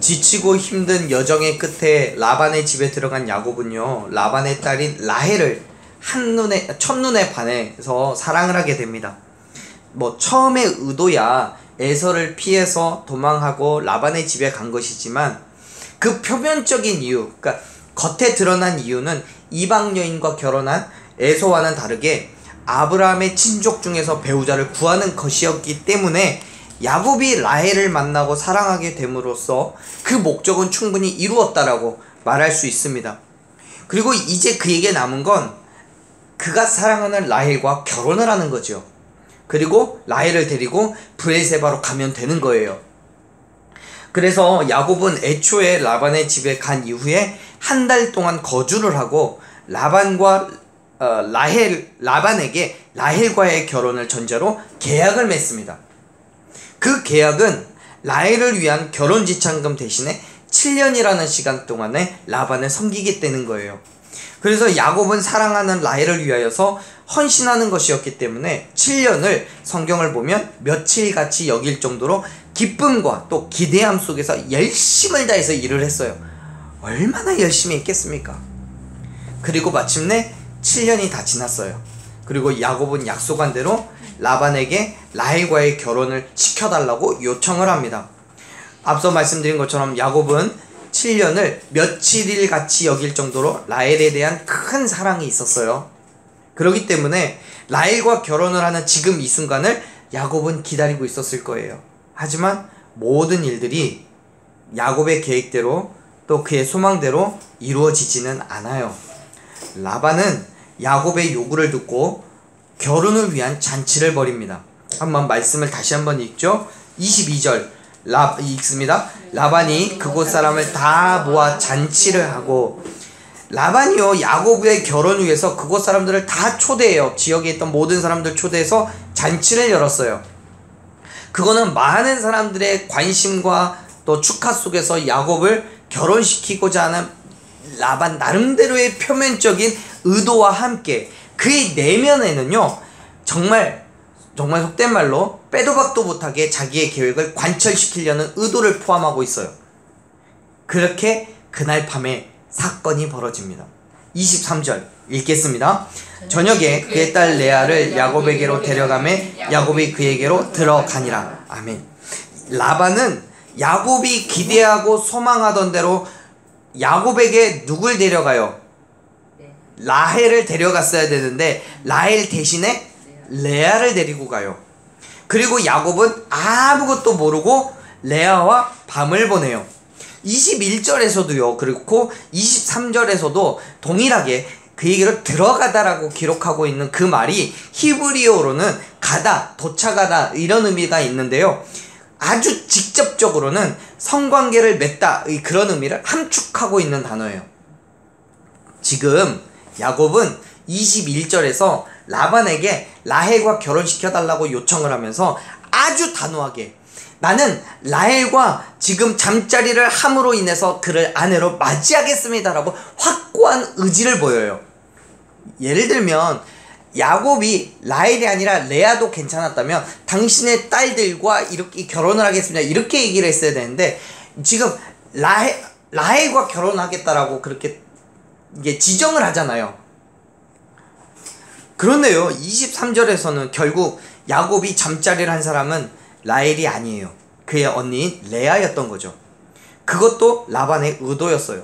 지치고 힘든 여정의 끝에 라반의 집에 들어간 야곱은요, 라반의 딸인 라헬을 첫눈에 반해서 사랑을 하게 됩니다. 처음에 의도야 에서를 피해서 도망하고 라반의 집에 간 것이지만, 그 표면적인 이유, 그러니까 겉에 드러난 이유는 이방 여인과 결혼한 에서와는 다르게 아브라함의 친족 중에서 배우자를 구하는 것이었기 때문에 야곱이 라헬을 만나고 사랑하게 됨으로써 그 목적은 충분히 이루었다라고 말할 수 있습니다. 그리고 이제 그에게 남은 건 그가 사랑하는 라헬과 결혼을 하는 거죠. 그리고 라헬을 데리고 브엘세바로 가면 되는 거예요. 그래서 야곱은 애초에 라반의 집에 간 이후에 한 달 동안 거주를 하고 라반에게 라헬과의 결혼을 전제로 계약을 맺습니다. 그 계약은 라헬을 위한 결혼지참금 대신에 7년이라는 시간 동안에 라반을 섬기겠다는 거예요. 그래서 야곱은 사랑하는 라헬을 위하여서 헌신하는 것이었기 때문에 7년을 성경을 보면 며칠같이 여길 정도로 기쁨과 또 기대함 속에서 열심을 다해서 일을 했어요. 얼마나 열심히 했겠습니까? 그리고 마침내 7년이 다 지났어요. 그리고 야곱은 약속한 대로 라반에게 라헬과의 결혼을 시켜달라고 요청을 합니다. 앞서 말씀드린 것처럼 야곱은 7년을 며칠일 같이 여길 정도로 라헬에 대한 큰 사랑이 있었어요. 그렇기 때문에 라헬과 결혼을 하는 지금 이 순간을 야곱은 기다리고 있었을 거예요. 하지만 모든 일들이 야곱의 계획대로 또 그의 소망대로 이루어지지는 않아요. 라반은 야곱의 요구를 듣고 결혼을 위한 잔치를 벌입니다. 한번 말씀을 다시 한번 읽죠. 22절 읽습니다. 라반이 그곳 사람을 다 모아 잔치를 하고, 라반이요 야곱의 결혼을 위해서 그곳 사람들을 다 초대해요. 지역에 있던 모든 사람들 초대해서 잔치를 열었어요. 그거는 많은 사람들의 관심과 또 축하 속에서 야곱을 결혼시키고자 하는 라반 나름대로의 표면적인 의도와 함께 그의 내면에는요, 정말 속된 말로 빼도 박도 못하게 자기의 계획을 관철시키려는 의도를 포함하고 있어요. 그렇게 그날 밤에 사건이 벌어집니다. 23절 읽겠습니다. 저녁에 그의 딸 레아를 야곱에게로 데려가매 야곱이 그에게로 들어가니라. 아멘. 라반은 야곱이 기대하고 소망하던 대로 야곱에게 누굴 데려가요? 라헬을 데려갔어야 되는데 라헬 대신에 레아를 데리고 가요. 그리고 야곱은 아무것도 모르고 레아와 밤을 보내요. 21절에서도요 그렇고 23절에서도 동일하게 그에게로 들어가다라고 기록하고 있는 그 말이 히브리어로는 가다, 도착하다 이런 의미가 있는데요, 아주 직접적으로는 성관계를 맺다 그런 의미를 함축하고 있는 단어예요. 지금 야곱은 21절에서 라반에게 라헬과 결혼시켜달라고 요청을 하면서 아주 단호하게 나는 라헬과 지금 잠자리를 함으로 인해서 그를 아내로 맞이하겠습니다 라고 확고한 의지를 보여요. 예를 들면 야곱이 라헬이 아니라 레아도 괜찮았다면 당신의 딸들과 이렇게 결혼을 하겠습니다 이렇게 얘기를 했어야 되는데, 지금 라헬과 결혼하겠다라고 그렇게 이게 지정을 하잖아요. 그런데요 23절에서는 결국 야곱이 잠자리를 한 사람은 라헬이 아니에요. 그의 언니인 레아였던 거죠. 그것도 라반의 의도였어요.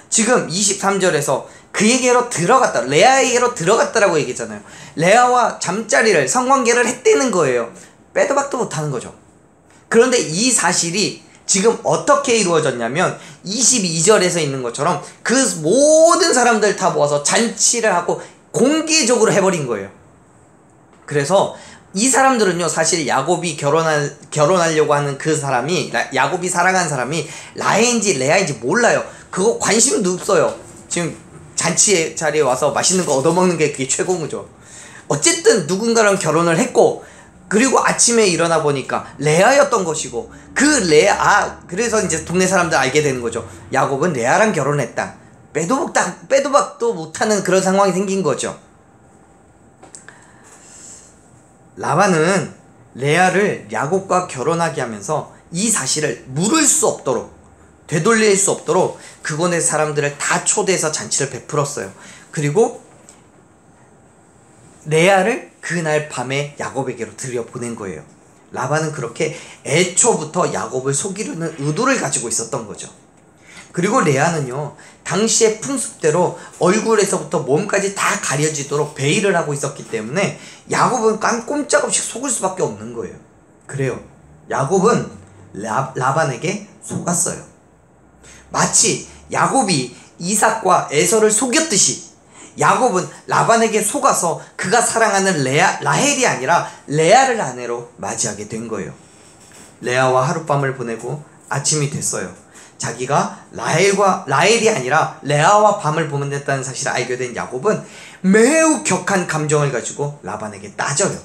지금 23절에서 그에게로 들어갔다, 레아에게로 들어갔다라고 얘기했잖아요. 레아와 잠자리를, 성관계를 했다는 거예요. 빼도 박도 못하는 거죠. 그런데 이 사실이 지금 어떻게 이루어졌냐면 22절에서 있는 것처럼 그 모든 사람들 다 모아서 잔치를 하고 공개적으로 해버린 거예요. 그래서 이 사람들은요 사실 야곱이 결혼하려고 하는 그 사람이, 야곱이 사랑한 사람이 라헬인지 레아인지 몰라요. 그거 관심도 없어요. 지금 잔치 자리에 와서 맛있는 거 얻어먹는 게 그게 최고인 거죠. 어쨌든 누군가랑 결혼을 했고 그리고 아침에 일어나 보니까 레아였던 것이고, 그 레아, 그래서 이제 동네 사람들 알게 되는 거죠. 야곱은 레아랑 결혼했다. 빼도 박도 못하는 그런 상황이 생긴 거죠. 라반은 레아를 야곱과 결혼하게 하면서 이 사실을 물을 수 없도록, 되돌릴 수 없도록 그곳의 사람들을 다 초대해서 잔치를 베풀었어요. 그리고 레아를 그날 밤에 야곱에게로 들여보낸 거예요. 라반은 그렇게 애초부터 야곱을 속이려는 의도를 가지고 있었던 거죠. 그리고 레아는요, 당시의 풍습대로 얼굴에서부터 몸까지 다 가려지도록 베일을 하고 있었기 때문에 야곱은 꼼짝없이 속을 수밖에 없는 거예요. 그래요. 야곱은 라반에게 속았어요. 마치 야곱이 이삭과 에서를 속였듯이 야곱은 라반에게 속아서 그가 사랑하는 라헬이 아니라 레아를 아내로 맞이하게 된 거예요. 레아와 하룻밤을 보내고 아침이 됐어요. 자기가 라헬이 아니라 레아와 밤을 보냈다는 사실을 알게 된 야곱은 매우 격한 감정을 가지고 라반에게 따져요.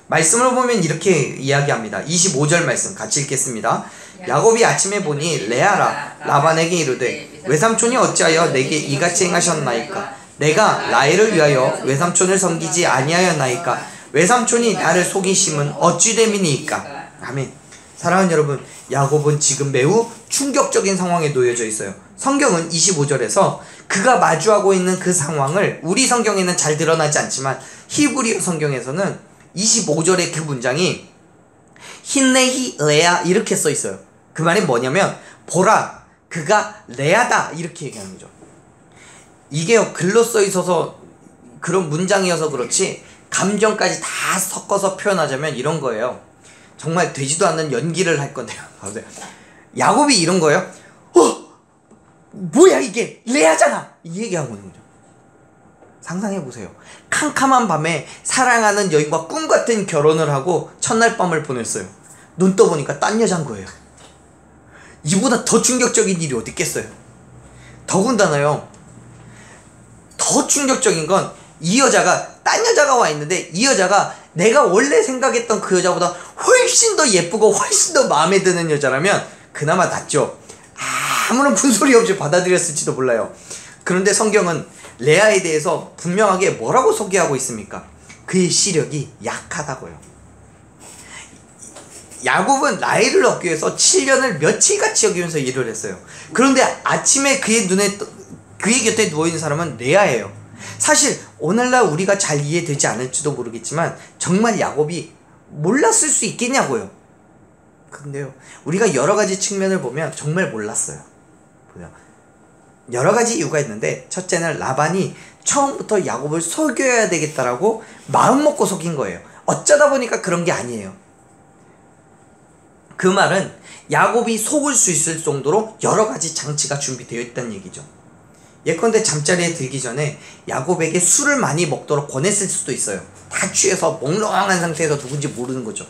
말씀을 보면 이렇게 이야기합니다. 25절 말씀 같이 읽겠습니다. 야곱이 아침에 보니 레아라 라반에게 이르되 외삼촌이 어찌하여 내게 이같이 행하셨나이까? 내가 라헬을 위하여 외삼촌을 섬기지 아니하였나이까? 외삼촌이 나를 속이심은 어찌 됨이니까? 아멘. 사랑하는 여러분, 야곱은 지금 매우 충격적인 상황에 놓여져 있어요. 성경은 25절에서 그가 마주하고 있는 그 상황을, 우리 성경에는 잘 드러나지 않지만 히브리어 성경에서는 25절의 그 문장이 힌네히 레아 이렇게 써 있어요. 그 말이 뭐냐면 보라 그가 레아다 이렇게 얘기하는 거죠. 이게요, 글로 써 있어서 그런 문장이어서 그렇지 감정까지 다 섞어서 표현하자면 이런 거예요. 정말 되지도 않는 연기를 할 건데요. 야곱이 이런 거예요. 뭐야 이게 레아잖아 이 얘기하고 있는 거죠. 상상해보세요. 캄캄한 밤에 사랑하는 여인과 꿈같은 결혼을 하고 첫날 밤을 보냈어요. 눈 떠보니까 딴 여잔 거예요. 이보다 더 충격적인 일이 어디 있겠어요. 더군다나요, 더 충격적인 건 이 여자가 딴 여자가 와 있는데 이 여자가 내가 원래 생각했던 그 여자보다 훨씬 더 예쁘고 훨씬 더 마음에 드는 여자라면 그나마 낫죠. 아무런 분소리 없이 받아들였을지도 몰라요. 그런데 성경은 레아에 대해서 분명하게 뭐라고 소개하고 있습니까? 그의 시력이 약하다고요. 야곱은 라헬을 얻기 위해서 7년을 며칠같이 여기면서 일을 했어요. 그런데 아침에 그의 곁에 누워있는 사람은 레아예요. 사실 오늘날 우리가 잘 이해되지 않을지도 모르겠지만 정말 야곱이 몰랐을 수 있겠냐고요. 근데요, 우리가 여러가지 측면을 보면 정말 몰랐어요. 여러가지 이유가 있는데, 첫째는 라반이 처음부터 야곱을 속여야 되겠다라고 마음먹고 속인 거예요. 어쩌다 보니까 그런 게 아니에요. 그 말은 야곱이 속을 수 있을 정도로 여러가지 장치가 준비되어 있다는 얘기죠. 예컨대 잠자리에 들기 전에 야곱에게 술을 많이 먹도록 권했을 수도 있어요. 다 취해서 몽롱한 상태에서 누군지 모르는 거죠.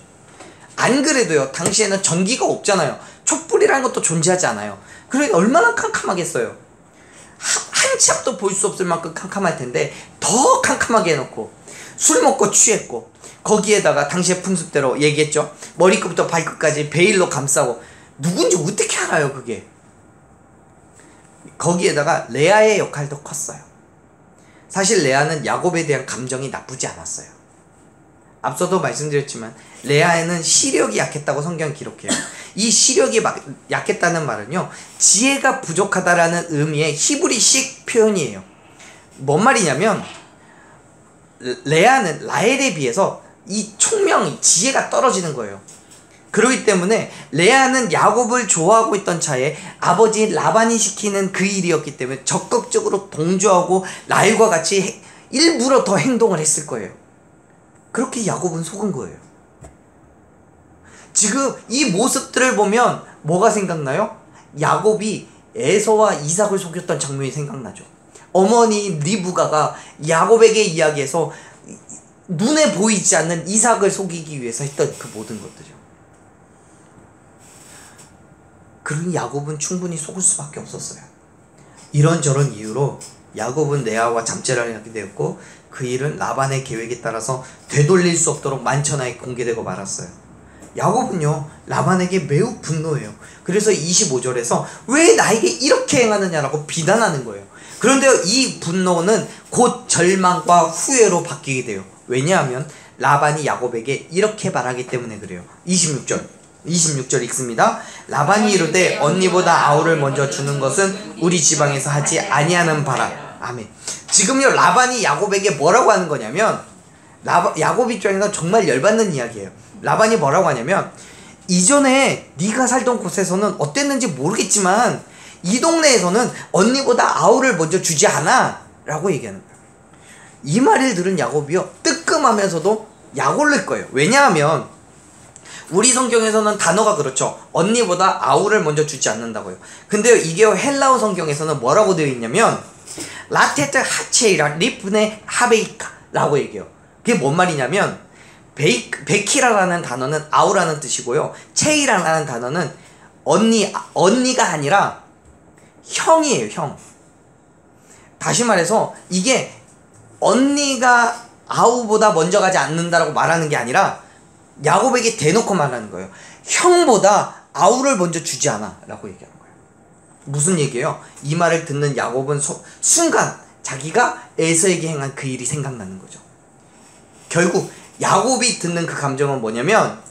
안 그래도요, 당시에는 전기가 없잖아요. 촛불이라는 것도 존재하지 않아요. 그러니 얼마나 캄캄하겠어요. 한 치 앞도 볼 수 없을 만큼 캄캄할 텐데 더 캄캄하게 해놓고 술 먹고 취했고, 거기에다가 당시의 풍습대로 얘기했죠. 머리끝부터 발끝까지 베일로 감싸고, 누군지 어떻게 알아요 그게. 거기에다가 레아의 역할도 컸어요. 사실 레아는 야곱에 대한 감정이 나쁘지 않았어요. 앞서도 말씀드렸지만 레아에는 시력이 약했다고 성경이 기록해요. 이 시력이 약했다는 말은요, 지혜가 부족하다라는 의미의 히브리식 표현이에요. 뭔 말이냐면 레아는 라헬에 비해서 이 총명, 지혜가 떨어지는 거예요. 그렇기 때문에 레아는 야곱을 좋아하고 있던 차에 아버지 라반이 시키는 그 일이었기 때문에 적극적으로 동조하고 라헬과 같이 일부러 더 행동을 했을 거예요. 그렇게 야곱은 속은 거예요. 지금 이 모습들을 보면 뭐가 생각나요? 야곱이 에서와 이삭을 속였던 장면이 생각나죠. 어머니 리브가가 야곱에게 이야기해서 눈에 보이지 않는 이삭을 속이기 위해서 했던 그 모든 것들이요. 그러니 야곱은 충분히 속을 수밖에 없었어요. 이런저런 이유로 야곱은 레아와 잠자리를 하게 되었고, 그 일은 라반의 계획에 따라서 되돌릴 수 없도록 만천하에 공개되고 말았어요. 야곱은요 라반에게 매우 분노해요. 그래서 25절에서 왜 나에게 이렇게 행하느냐라고 비난하는 거예요. 그런데 이 분노는 곧 절망과 후회로 바뀌게 돼요. 왜냐하면 라반이 야곱에게 이렇게 말하기 때문에 그래요. 26절 읽습니다. 라반이 이르되 언니보다 아우를 먼저 주는 것은 우리 지방에서 하지 아니하는 바라. 아멘. 지금요 라반이 야곱에게 뭐라고 하는 거냐면, 야곱 입장에서 정말 열받는 이야기예요. 라반이 뭐라고 하냐면, 이전에 네가 살던 곳에서는 어땠는지 모르겠지만 이 동네에서는 언니보다 아우를 먼저 주지 않아 라고 얘기하는 거예요. 이 말을 들은 야곱이요 뜨끔하면서도 약 올릴 거예요. 왜냐하면 우리 성경에서는 단어가 그렇죠. 언니보다 아우를 먼저 주지 않는다고요. 근데 이게 헬라어 성경에서는 뭐라고 되어 있냐면 라테트 하체이라 리프네 하베이카 라고 얘기해요. 그게 뭔 말이냐면 베키라라는 단어는 아우라는 뜻이고요, 체이라는 단어는 언니가 아니라 형이에요. 형. 다시 말해서 이게 언니가 아우보다 먼저 가지 않는다라고 말하는 게 아니라 야곱에게 대놓고 말하는 거예요. 형보다 아우를 먼저 주지 않아 라고 얘기하는 거예요. 무슨 얘기예요? 이 말을 듣는 야곱은 순간 자기가 에서에게 행한 그 일이 생각나는 거죠. 결국 야곱이 듣는 그 감정은 뭐냐면,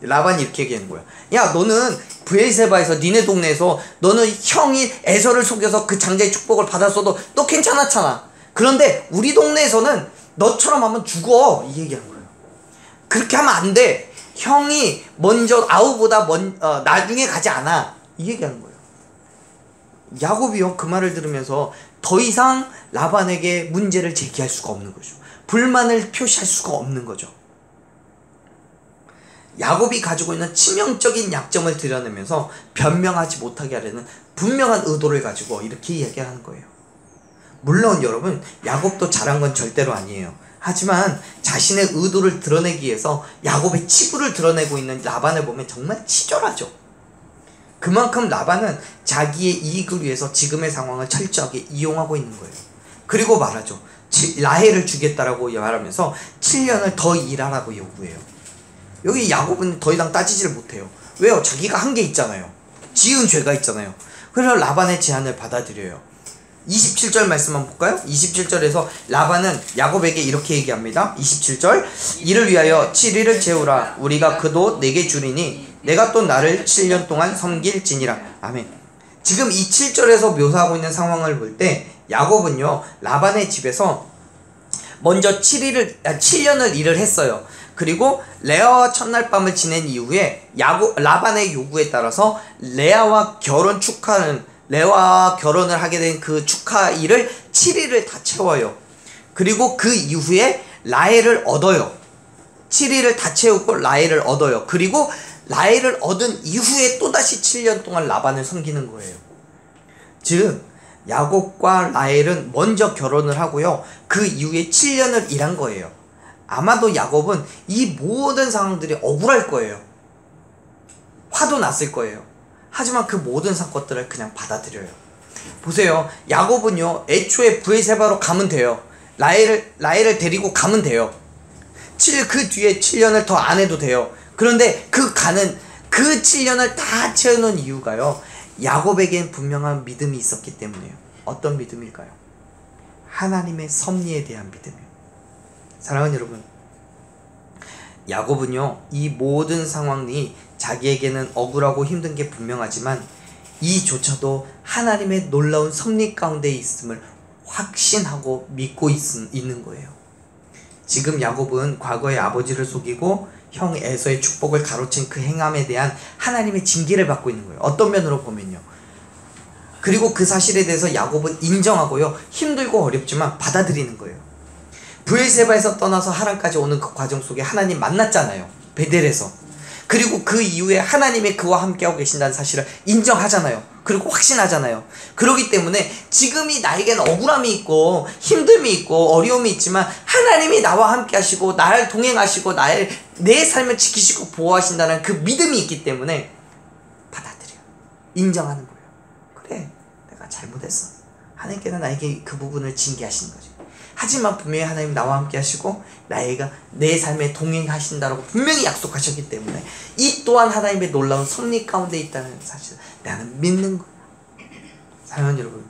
라반이 이렇게 얘기하는 거야. 야, 너는 브엘세바에서 니네 동네에서 너는 형이 에서를 속여서 그 장자의 축복을 받았어도 너 괜찮았잖아. 그런데 우리 동네에서는 너처럼 하면 죽어. 이 얘기하는 거예요. 그렇게 하면 안 돼. 형이 먼저 아우보다 나중에 가지 않아. 이 얘기하는 거예요. 야곱이요 그 말을 들으면서 더 이상 라반에게 문제를 제기할 수가 없는 거죠. 불만을 표시할 수가 없는 거죠. 야곱이 가지고 있는 치명적인 약점을 드러내면서 변명하지 못하게 하려는 분명한 의도를 가지고 이렇게 이야기하는 거예요. 물론 여러분, 야곱도 잘한 건 절대로 아니에요. 하지만 자신의 의도를 드러내기 위해서 야곱의 치부를 드러내고 있는 라반을 보면 정말 치졸하죠. 그만큼 라반은 자기의 이익을 위해서 지금의 상황을 철저하게 이용하고 있는 거예요. 그리고 말하죠. 라헬을 주겠다라고 말하면서 7년을 더 일하라고 요구해요. 여기 야곱은 더 이상 따지지를 못해요. 왜요? 자기가 한 게 있잖아요. 지은 죄가 있잖아요. 그래서 라반의 제안을 받아들여요. 27절 말씀만 볼까요? 27절에서 라반은 야곱에게 이렇게 얘기합니다. 27절, 이를 위하여 7일을 재우라. 우리가 그도 내게 주리니 내가 또 나를 7년 동안 섬길지니라. 아멘. 지금 이 7절에서 묘사하고 있는 상황을 볼 때 야곱은요 라반의 집에서 먼저 7년을 일을 했어요. 그리고 레아와 첫날 밤을 지낸 이후에 라반의 요구에 따라서 레아와 결혼을 하게 된 그 축하일을 7일을 다 채워요. 그리고 그 이후에 라헬을 얻어요. 7일을 다 채우고 라헬을 얻어요. 그리고 라헬을 얻은 이후에 또다시 7년 동안 라반을 섬기는 거예요. 즉 야곱과 라헬은 먼저 결혼을 하고요, 그 이후에 7년을 일한 거예요. 아마도 야곱은 이 모든 상황들이 억울할 거예요. 화도 났을 거예요. 하지만 그 모든 사건들을 그냥 받아들여요. 보세요. 야곱은요 애초에 브엘세바로 가면 돼요. 라헬을 데리고 가면 돼요. 그 뒤에 7년을 더 안 해도 돼요. 그런데 그 7년을 다 채우는 이유가요, 야곱에겐 분명한 믿음이 있었기 때문이에요. 어떤 믿음일까요? 하나님의 섭리에 대한 믿음이에요. 사랑하는 여러분, 야곱은요 이 모든 상황이 자기에게는 억울하고 힘든 게 분명하지만 이조차도 하나님의 놀라운 섭리 가운데 있음을 확신하고 믿고 있는 거예요. 지금 야곱은 과거에 아버지를 속이고 형 에서의 축복을 가로챈 그 행함에 대한 하나님의 징계를 받고 있는 거예요. 어떤 면으로 보면요. 그리고 그 사실에 대해서 야곱은 인정하고요, 힘들고 어렵지만 받아들이는 거예요. 브엘세바에서 떠나서 하란까지 오는 그 과정 속에 하나님 만났잖아요. 베델에서. 그리고 그 이후에 하나님이 그와 함께하고 계신다는 사실을 인정하잖아요. 그리고 확신하잖아요. 그렇기 때문에 지금이 나에게는 억울함이 있고 힘듦이 있고 어려움이 있지만 하나님이 나와 함께 하시고 나를 동행하시고 내 삶을 지키시고 보호하신다는 그 믿음이 있기 때문에 받아들여요. 인정하는 거예요. 그래, 내가 잘못했어. 하나님께서 나에게 그 부분을 징계하시는 거지. 하지만 분명히 하나님 나와 함께 하시고 나이가 내 삶에 동행하신다라고 분명히 약속하셨기 때문에 이 또한 하나님의 놀라운 섭리 가운데 있다는 사실을 나는 믿는 거예요. 사랑하는 여러분,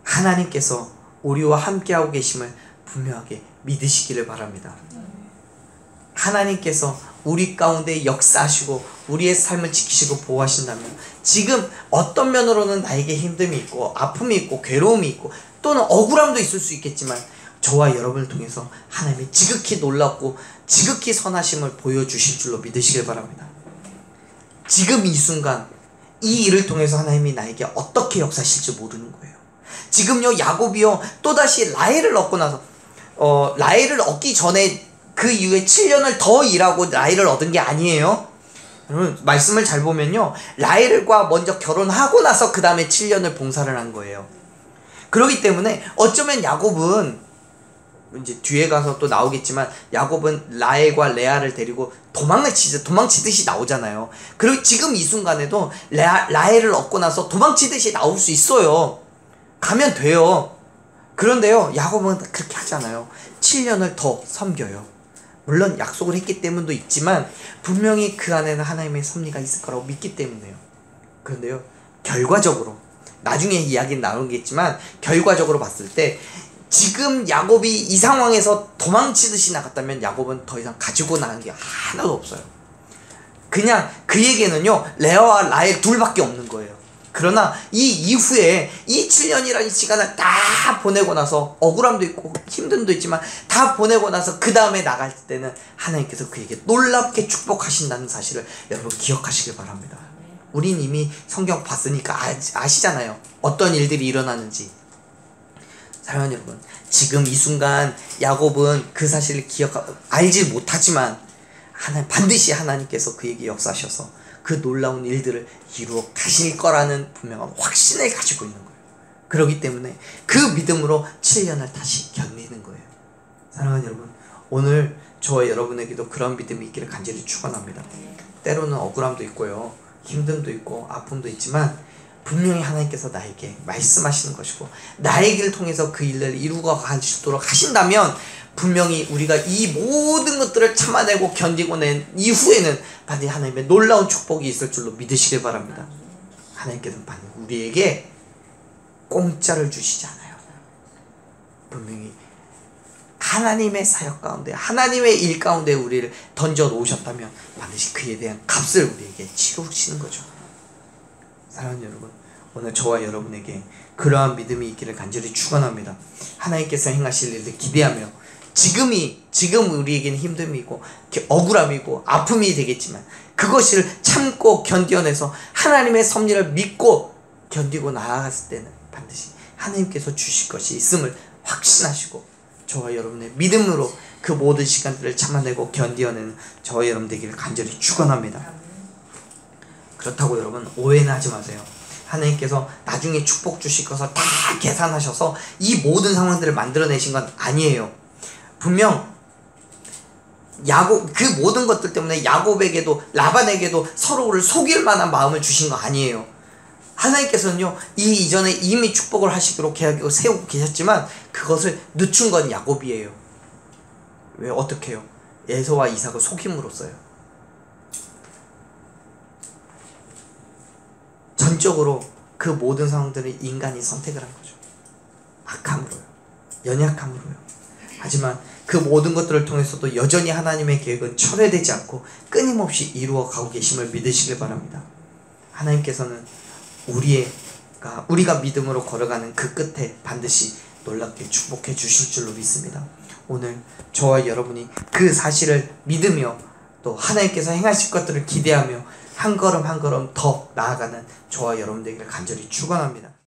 하나님께서 우리와 함께하고 계심을 분명하게 믿으시기를 바랍니다. 하나님께서 우리 가운데 역사하시고 우리의 삶을 지키시고 보호하신다면 지금 어떤 면으로는 나에게 힘듦이 있고 아픔이 있고 괴로움이 있고 또는 억울함도 있을 수 있겠지만 저와 여러분을 통해서 하나님이 지극히 놀랍고 지극히 선하심을 보여주실 줄로 믿으시길 바랍니다. 지금 이 순간 이 일을 통해서 하나님이 나에게 어떻게 역사하실지 모르는 거예요. 지금요 야곱이요 또다시 라헬을 얻고 나서 라헬을 얻기 전에 그 이후에 7년을 더 일하고 라헬을 얻은 게 아니에요. 여러분 말씀을 잘 보면요 라헬과 먼저 결혼하고 나서 그 다음에 7년을 봉사를 한 거예요. 그렇기 때문에 어쩌면 야곱은 이제 뒤에 가서 또 나오겠지만 야곱은 라헬과 레아를 데리고 도망치듯이 나오잖아요. 그리고 지금 이 순간에도 라헬을 얻고 나서 도망치듯이 나올 수 있어요. 가면 돼요. 그런데요 야곱은 그렇게 하잖아요. 7년을 더 섬겨요. 물론 약속을 했기 때문도 있지만 분명히 그 안에는 하나님의 섭리가 있을 거라고 믿기 때문에요. 그런데요 결과적으로 나중에 이야기는 나오겠지만 결과적으로 봤을 때 지금 야곱이 이 상황에서 도망치듯이 나갔다면 야곱은 더 이상 가지고 나간 게 하나도 없어요. 그냥 그에게는요 레아와 라헬 둘밖에 없는 거예요. 그러나 이 이후에 이 7년이라는 시간을 다 보내고 나서 억울함도 있고 힘듦도 있지만 다 보내고 나서 그 다음에 나갈 때는 하나님께서 그에게 놀랍게 축복하신다는 사실을 여러분 기억하시길 바랍니다. 우린 이미 성경 봤으니까 아시잖아요. 어떤 일들이 일어나는지. 사랑하는 여러분, 지금 이 순간 야곱은 그 사실을 알지 못하지만 반드시 하나님께서 그에게 역사하셔서 그 놀라운 일들을 이루어 가실 거라는 분명한 확신을 가지고 있는 거예요. 그렇기 때문에 그 믿음으로 7년을 다시 견디는 거예요. 사랑하는 여러분, 오늘 저와 여러분에게도 그런 믿음이 있기를 간절히 축원합니다. 때로는 억울함도 있고요, 힘듦도 있고 아픔도 있지만 분명히 하나님께서 나에게 말씀하시는 것이고 나의 길을 통해서 그 일을 이루어 가시도록 하신다면 분명히 우리가 이 모든 것들을 참아내고 견디고 낸 이후에는 반드시 하나님의 놀라운 축복이 있을 줄로 믿으시길 바랍니다. 하나님께서는 반드시 우리에게 공짜를 주시지 않아요. 분명히 하나님의 사역 가운데 하나님의 일 가운데 우리를 던져 놓으셨다면 반드시 그에 대한 값을 우리에게 치르시는 거죠. 사랑하는 여러분, 오늘 저와 여러분에게 그러한 믿음이 있기를 간절히 축원합니다. 하나님께서 행하실 일을 기대하며 지금 우리에게는 힘듦이고 억울함이고 아픔이 되겠지만 그것을 참고 견뎌내서 하나님의 섭리를 믿고 견디고 나아갔을 때는 반드시 하나님께서 주실 것이 있음을 확신하시고 저와 여러분의 믿음으로 그 모든 시간들을 참아내고 견뎌내는 저와 여러분 되기를 간절히 축원합니다. 그렇다고 여러분 오해는 하지 마세요. 하나님께서 나중에 축복 주실 것을 다 계산하셔서 이 모든 상황들을 만들어내신 건 아니에요. 분명 그 모든 것들 때문에 야곱에게도 라반에게도 서로를 속일 만한 마음을 주신 거 아니에요. 하나님께서는요 이 이전에 이미 축복을 하시기로 계약을 세우고 계셨지만 그것을 늦춘 건 야곱이에요. 왜 어떻게 해요? 에서와 이삭을 속임으로써요. 전적으로 그 모든 상황들을 인간이 선택을 한 거죠. 악함으로요. 연약함으로요. 하지만 그 모든 것들을 통해서도 여전히 하나님의 계획은 철회되지 않고 끊임없이 이루어 가고 계심을 믿으시길 바랍니다. 하나님께서는 우리가 믿음으로 걸어가는 그 끝에 반드시 놀랍게 축복해 주실 줄로 믿습니다. 오늘 저와 여러분이 그 사실을 믿으며 또 하나님께서 행하실 것들을 기대하며 한 걸음 한 걸음 더 나아가는 저와 여러분 되기를 간절히 축원합니다.